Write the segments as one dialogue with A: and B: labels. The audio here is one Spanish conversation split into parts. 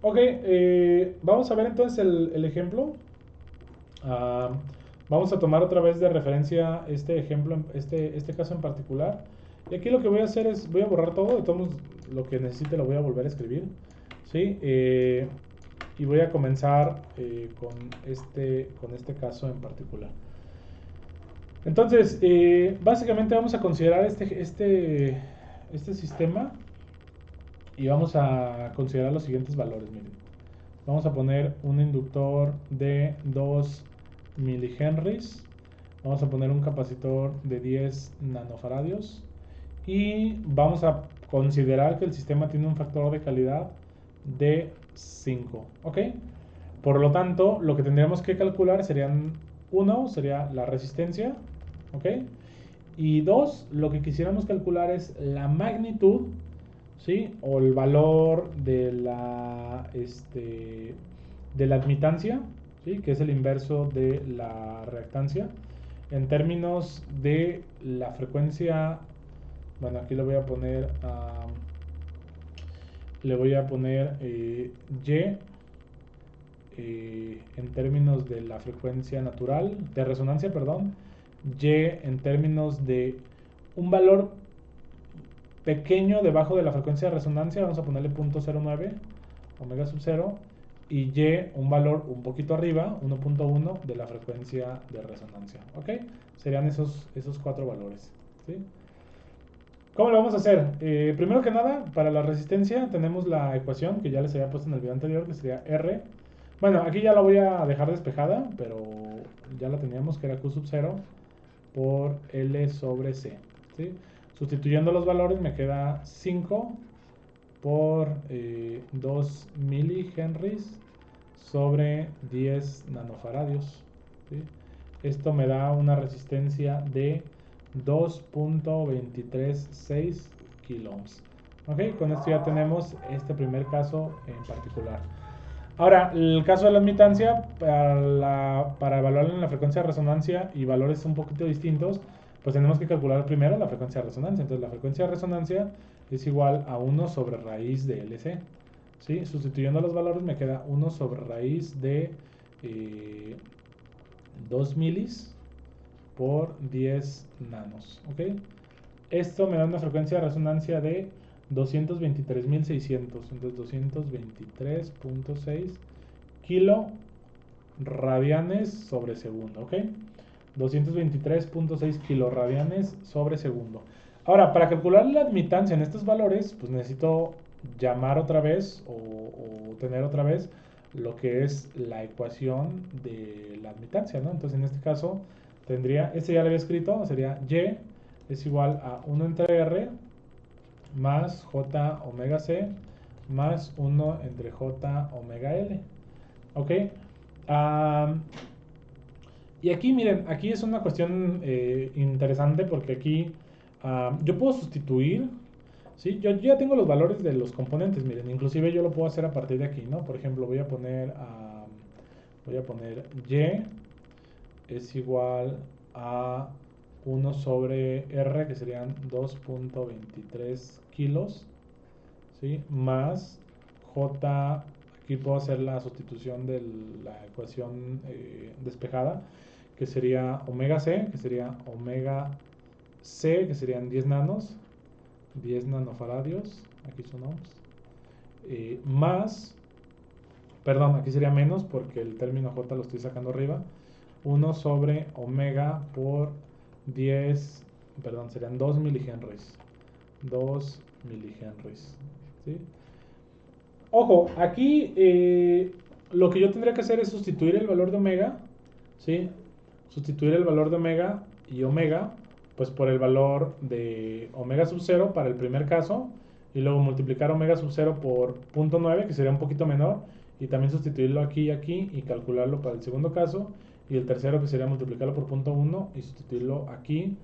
A: Ok, vamos a ver entonces el ejemplo. Ah, vamos a tomar otra vez de referencia este ejemplo, este caso en particular. Y aquí lo que voy a hacer es, voy a borrar todo, de todos modos, lo que necesite lo voy a volver a escribir. ¿Sí? Y voy a comenzar con este caso en particular. Entonces, básicamente vamos a considerar este sistema y vamos a considerar los siguientes valores. Miren, vamos a poner un inductor de 2 milihenries, vamos a poner un capacitor de 10 nanofaradios y vamos a considerar que el sistema tiene un factor de calidad de 5, ¿ok? Por lo tanto, lo que tendríamos que calcular serían 1, sería la resistencia, ¿ok? Y 2, lo que quisiéramos calcular es la magnitud, ¿sí? O el valor de la admitancia, ¿sí? Que es el inverso de la reactancia, en términos de la frecuencia. Bueno, aquí le voy a poner Y en términos de la frecuencia natural, de resonancia, perdón, Y en términos de un valor pequeño debajo de la frecuencia de resonancia, vamos a ponerle 0.09 omega sub 0, y Y un valor un poquito arriba, 1.1 de la frecuencia de resonancia, ¿ok? Serían esos cuatro valores, ¿sí? ¿Cómo lo vamos a hacer? Primero que nada, para la resistencia tenemos la ecuación que ya les había puesto en el video anterior, que sería R. Bueno, aquí ya la voy a dejar despejada, pero ya la teníamos, que era Q sub 0 por L sobre C, ¿sí? Sustituyendo los valores me queda 5 por 2 milihenries sobre 10 nanofaradios, ¿sí? Esto me da una resistencia de 2.236 kiloohms. Ok, con esto ya tenemos este primer caso en particular. Ahora, el caso de la admitancia, para evaluar en la frecuencia de resonancia y valores un poquito distintos, pues tenemos que calcular primero la frecuencia de resonancia. Entonces, la frecuencia de resonancia es igual a 1 sobre raíz de LC. ¿Sí? Sustituyendo los valores me queda 1 sobre raíz de 2 milis por 10 nanos. ¿Ok? Esto me da una frecuencia de resonancia de 223.600. Entonces 223.6 kilo radianes sobre segundo. ¿Ok? 223.6 kiloradianes sobre segundo. Ahora, para calcular la admitancia en estos valores, pues necesito llamar otra vez o tener otra vez lo que es la ecuación de la admitancia, ¿no? Entonces, en este caso, tendría, este ya lo había escrito, sería Y es igual a 1 entre R más J omega C más 1 entre J omega L. ¿Ok? Um, y aquí, miren, aquí es una cuestión interesante porque aquí yo puedo sustituir, ¿sí? Yo ya tengo los valores de los componentes, miren, inclusive yo lo puedo hacer a partir de aquí, ¿no? Por ejemplo, voy a poner Y es igual a 1 sobre R, que serían 2.23 kilos, ¿sí? Más J, aquí puedo hacer la sustitución de la ecuación despejada, que sería omega C, que sería omega C, que serían 10 nanos, 10 nanofaradios, aquí son ohms, más, perdón, aquí sería menos porque el término J lo estoy sacando arriba, 1 sobre omega por 10, perdón, serían 2 milihenries, 2 milihenries, ¿sí? Ojo, aquí lo que yo tendría que hacer es sustituir el valor de omega, ¿sí? Sustituir el valor de omega y omega, pues por el valor de omega sub 0 para el primer caso, y luego multiplicar omega sub 0 por 0.9, que sería un poquito menor, y también sustituirlo aquí y aquí, y calcularlo para el segundo caso, y el tercero que sería multiplicarlo por 0.1 y sustituirlo aquí,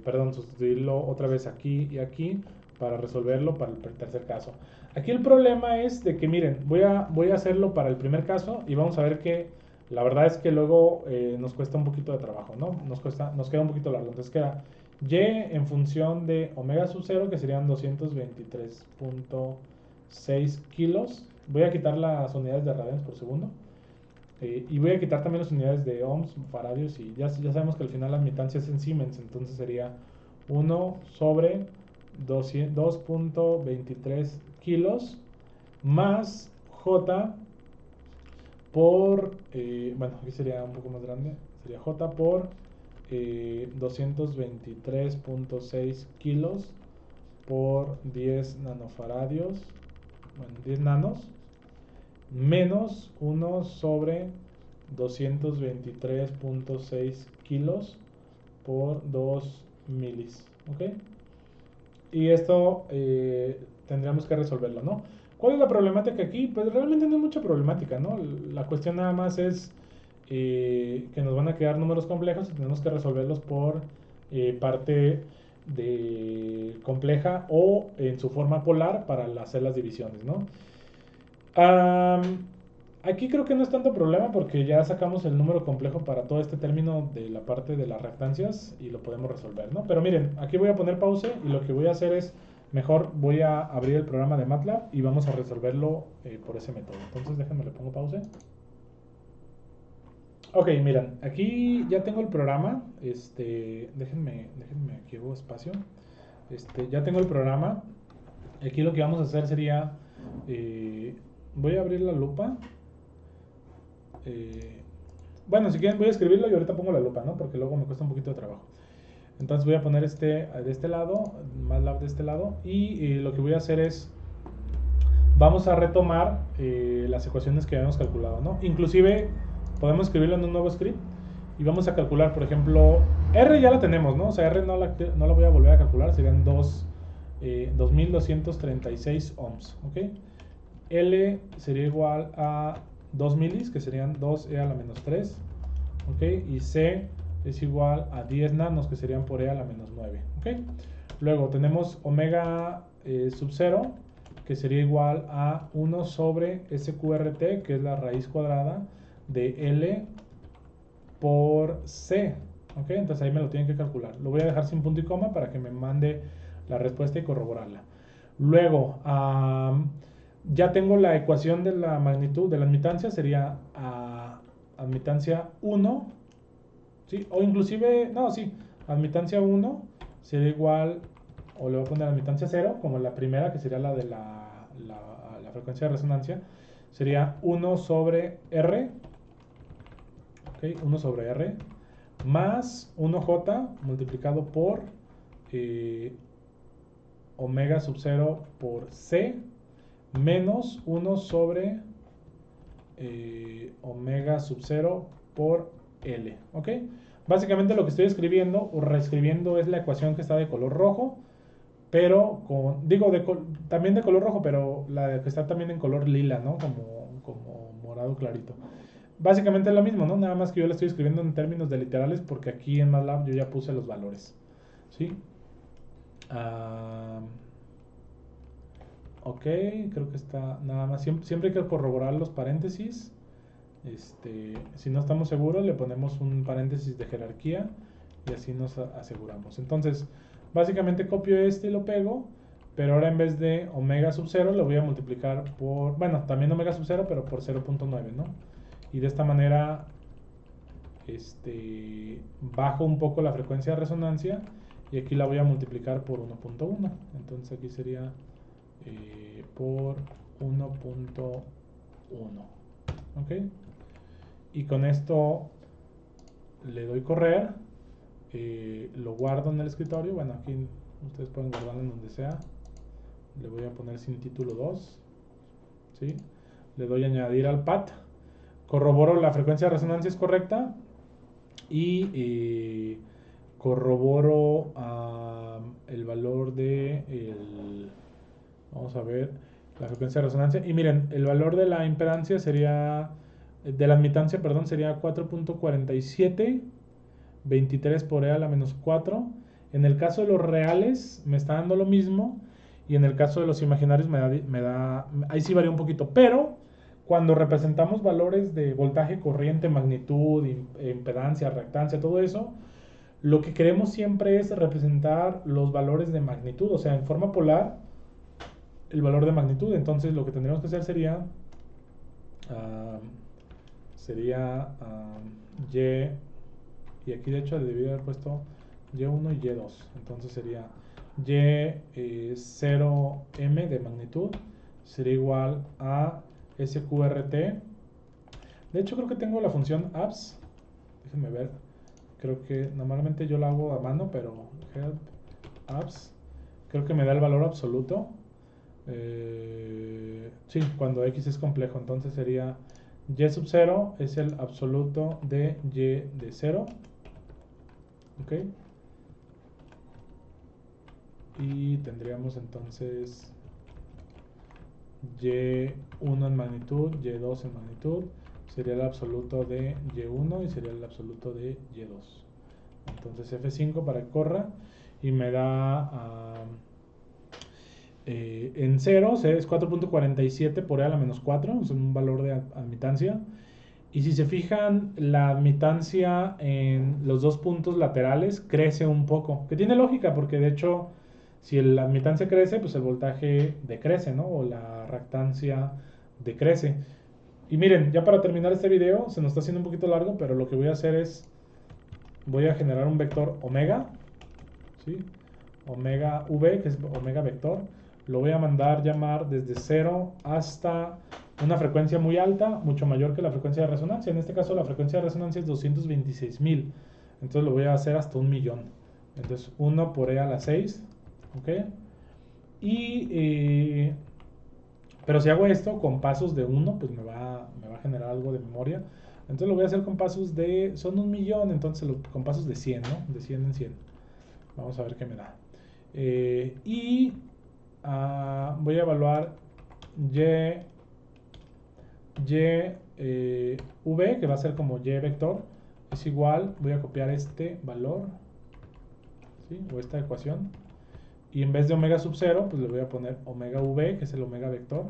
A: perdón, sustituirlo otra vez aquí y aquí, para resolverlo para el tercer caso. Aquí el problema es de que, miren, voy a hacerlo para el primer caso y vamos a ver que la verdad es que luego nos cuesta un poquito de trabajo, ¿no? Nos queda un poquito largo. Entonces queda Y en función de omega sub 0, que serían 223.6 kilos, Voy a quitar las unidades de radianes por segundo. Y voy a quitar también las unidades de ohms, faradios, y ya sabemos que al final la admitancia es en Siemens, entonces sería 1 sobre 2.23 kilos más J por, bueno, aquí sería un poco más grande, sería J por 223.6 kilos por 10 nanofaradios, bueno, 10 nanos, menos 1 sobre 223.6 kilos por 2 milis, ¿ok? Y esto tendríamos que resolverlo, ¿no? ¿Cuál es la problemática aquí? Pues realmente no hay mucha problemática, ¿no? La cuestión nada más es que nos van a quedar números complejos y tenemos que resolverlos por parte de compleja o en su forma polar para hacer las divisiones, ¿no? Aquí creo que no es tanto problema porque ya sacamos el número complejo para todo este término de la parte de las reactancias y lo podemos resolver, ¿no? Pero miren, aquí voy a poner pause y lo que voy a hacer es, mejor voy a abrir el programa de MATLAB y vamos a resolverlo por ese método. Entonces déjenme, le pongo pause. Ok, miren, aquí ya tengo el programa, déjenme, aquí hago espacio, ya tengo el programa. Aquí lo que vamos a hacer sería, voy a abrir la lupa. Bueno, si quieren voy a escribirlo y ahorita pongo la lupa, ¿no? Porque luego me cuesta un poquito de trabajo. Entonces voy a poner de este lado, MATLAB de este lado, y lo que voy a hacer es, vamos a retomar las ecuaciones que habíamos calculado, ¿no? Inclusive podemos escribirlo en un nuevo script y vamos a calcular, por ejemplo, R ya la tenemos, ¿no? O sea, R no la voy a volver a calcular, serían 2236 ohms, ¿ok? L sería igual a 2 milis, que serían 2e a la menos 3, ¿ok? Y C es igual a 10 nanos, que serían por e a la menos 9, ¿ok? Luego tenemos omega sub 0, que sería igual a 1 sobre SQRT, que es la raíz cuadrada de L por C, ¿ok? Entonces ahí me lo tienen que calcular. Lo voy a dejar sin punto y coma para que me mande la respuesta y corroborarla. Luego, ya tengo la ecuación de la magnitud de la admitancia, sería admitancia 1, ¿sí? O inclusive, no, sí, admitancia 1 sería igual, o le voy a poner admitancia 0, como la primera, que sería la de la frecuencia de resonancia, sería 1 sobre R, ¿ok? 1 sobre R, más 1J multiplicado por omega sub 0 por C, menos 1 sobre omega sub 0 por L, ¿ok? Básicamente lo que estoy escribiendo o reescribiendo es la ecuación que está de color rojo, pero también de color rojo, pero la que está también en color lila, ¿no? Como morado clarito. Básicamente es lo mismo, ¿no? Nada más que yo la estoy escribiendo en términos de literales porque aquí en MATLAB yo ya puse los valores, ¿sí? Ok, creo que está nada más. Siempre hay que corroborar los paréntesis. Si no estamos seguros, le ponemos un paréntesis de jerarquía y así nos aseguramos. Entonces, básicamente copio y lo pego, pero ahora en vez de omega sub 0 lo voy a multiplicar por, bueno, también omega sub 0, pero por 0.9, ¿no? Y de esta manera, bajo un poco la frecuencia de resonancia y aquí la voy a multiplicar por 1.1. Entonces aquí sería por 1.1, ¿ok? Y con esto le doy correr, lo guardo en el escritorio. Bueno, aquí ustedes pueden guardarlo en donde sea. Le voy a poner sin título 2, ¿sí? Le doy añadir al PAT, corroboro la frecuencia de resonancia es correcta y corroboro el valor de vamos a ver la frecuencia de resonancia, y miren, el valor de la impedancia sería, de la admitancia, perdón, sería 4.4723 por e a la menos 4. En el caso de los reales me está dando lo mismo, y en el caso de los imaginarios ahí sí varía un poquito, pero cuando representamos valores de voltaje, corriente, magnitud, impedancia, reactancia, todo eso, lo que queremos siempre es representar los valores de magnitud, o sea, en forma polar. el valor de magnitud. Entonces lo que tendríamos que hacer sería y, y aquí de hecho le debí haber puesto y1 y y2. Entonces sería y0m de magnitud sería igual a sqrt. De hecho creo que tengo la función apps. Déjenme ver. Creo que normalmente yo la hago a mano, pero help apps creo que me da el valor absoluto. Sí, cuando x es complejo. Entonces sería y sub 0 es el absoluto de y de 0. Ok. Y tendríamos entonces y1 en magnitud, y2 en magnitud, sería el absoluto de y1 y sería el absoluto de y2. Entonces F5 para que corra y me da en ceros es 4.47 por e a la menos 4, es un valor de admitancia. Y si se fijan, la admitancia en los dos puntos laterales crece un poco, que tiene lógica porque de hecho si la admitancia crece, pues el voltaje decrece, ¿no? O la reactancia decrece. Y miren, ya para terminar este video, se nos está haciendo un poquito largo, pero lo que voy a hacer es, voy a generar un vector omega, ¿sí? Omega v, que es omega vector. Lo voy a mandar llamar desde 0 hasta una frecuencia muy alta, mucho mayor que la frecuencia de resonancia. En este caso la frecuencia de resonancia es 226.000. Entonces lo voy a hacer hasta 1.000.000. Entonces 1 por e a la 6. ¿Ok? Pero si hago esto con pasos de 1, pues me va a generar algo de memoria. Entonces lo voy a hacer con pasos de... Son 1.000.000, entonces con pasos de 100, ¿no? De 100 en 100. Vamos a ver qué me da. Voy a evaluar v, que va a ser como y vector, es igual, voy a copiar este valor, ¿sí? O esta ecuación, y en vez de omega sub 0, pues le voy a poner omega v, que es el omega vector,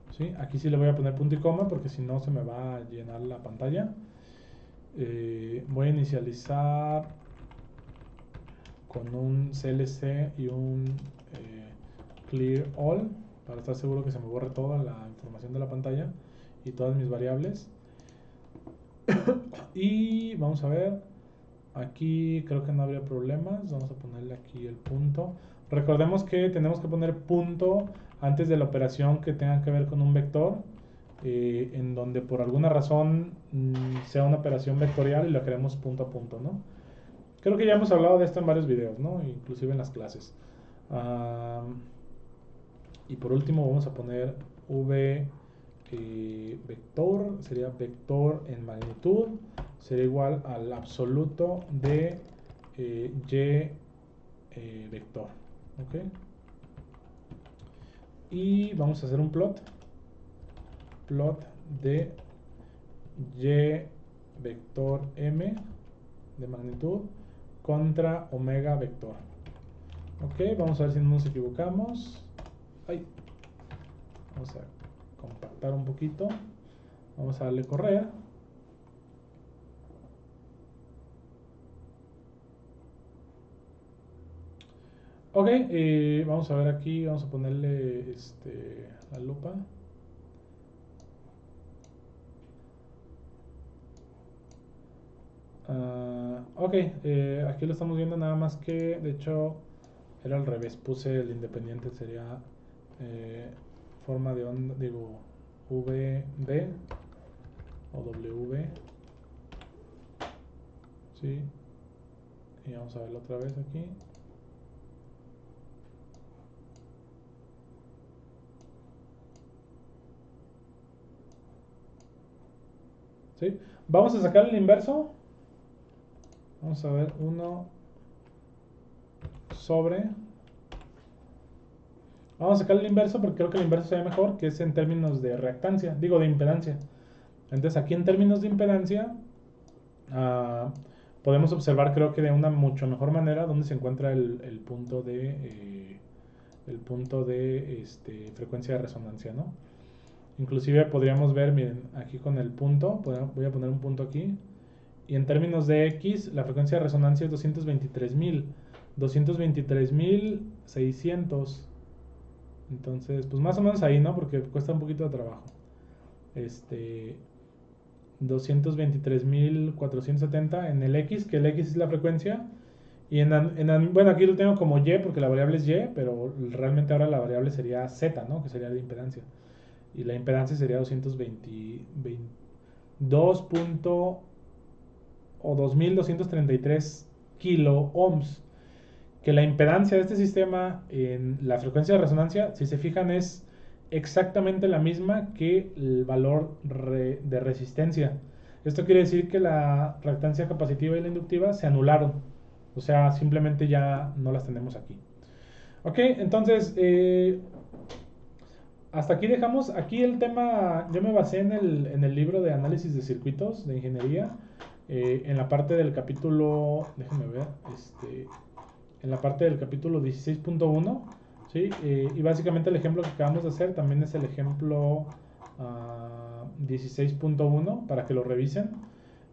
A: ¿sí? Aquí sí le voy a poner punto y coma, porque si no se me va a llenar la pantalla. Voy a inicializar con un CLC y un clear all para estar seguro que se me borre toda la información de la pantalla y todas mis variables. Y vamos a ver, aquí creo que no habría problemas. Vamos a ponerle aquí el punto. Recordemos que tenemos que poner punto antes de la operación que tenga que ver con un vector, en donde por alguna razón sea una operación vectorial y la queremos punto a punto, ¿no? Creo que ya hemos hablado de esto en varios videos, ¿no? Inclusive en las clases. Y por último vamos a poner v vector, sería vector en magnitud, sería igual al absoluto de y vector. ¿Ok? Y vamos a hacer un plot de y vector m de magnitud contra omega vector. Ok, vamos a ver si no nos equivocamos. Ay. Vamos a compactar un poquito. Vamos a darle correr. Ok, vamos a ver aquí, vamos a ponerle la lupa. Ok, aquí lo estamos viendo, nada más que de hecho era al revés, puse el independiente, sería forma de onda, digo VB o WV, ¿sí? Y vamos a verlo otra vez aquí. ¿Sí? Vamos a sacar el inverso. Vamos a ver 1 sobre. Vamos a sacar el inverso porque creo que el inverso se ve mejor, que es en términos de reactancia, digo de impedancia. Entonces aquí en términos de impedancia podemos observar, creo que de una mucho mejor manera, dónde se encuentra el punto de frecuencia de resonancia, ¿no? Inclusive podríamos ver, miren, aquí con el punto, voy a poner un punto aquí, y en términos de X, la frecuencia de resonancia es 223.000, 223.600, Entonces, pues más o menos ahí, ¿no? Porque cuesta un poquito de trabajo. Este, 223.470 en el X, que el X es la frecuencia. Y bueno, aquí lo tengo como Y porque la variable es Y, pero realmente ahora la variable sería Z, ¿no? Que sería la impedancia. Y la impedancia sería 2 o 2233 kilo ohms. Que la impedancia de este sistema en la frecuencia de resonancia, si se fijan, es exactamente la misma que el valor de resistencia. Esto quiere decir que la reactancia capacitiva y la inductiva se anularon. O sea, simplemente ya no las tenemos aquí. Ok, entonces, hasta aquí dejamos. Aquí el tema, yo me basé en el libro de análisis de circuitos de ingeniería, en la parte del capítulo, déjenme ver, en la parte del capítulo 16.1, ¿sí? Y básicamente el ejemplo que acabamos de hacer también es el ejemplo 16.1 para que lo revisen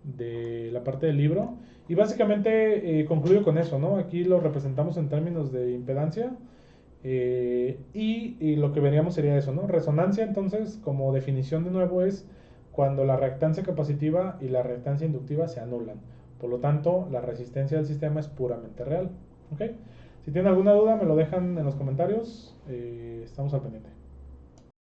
A: de la parte del libro. Y básicamente concluyo con eso, ¿no? Aquí lo representamos en términos de impedancia. Y lo que veríamos sería eso, ¿no? Resonancia, entonces, como definición de nuevo, es cuando la reactancia capacitiva y la reactancia inductiva se anulan. Por lo tanto, la resistencia del sistema es puramente real. ¿Ok? Si tienen alguna duda, me lo dejan en los comentarios. Estamos al pendiente.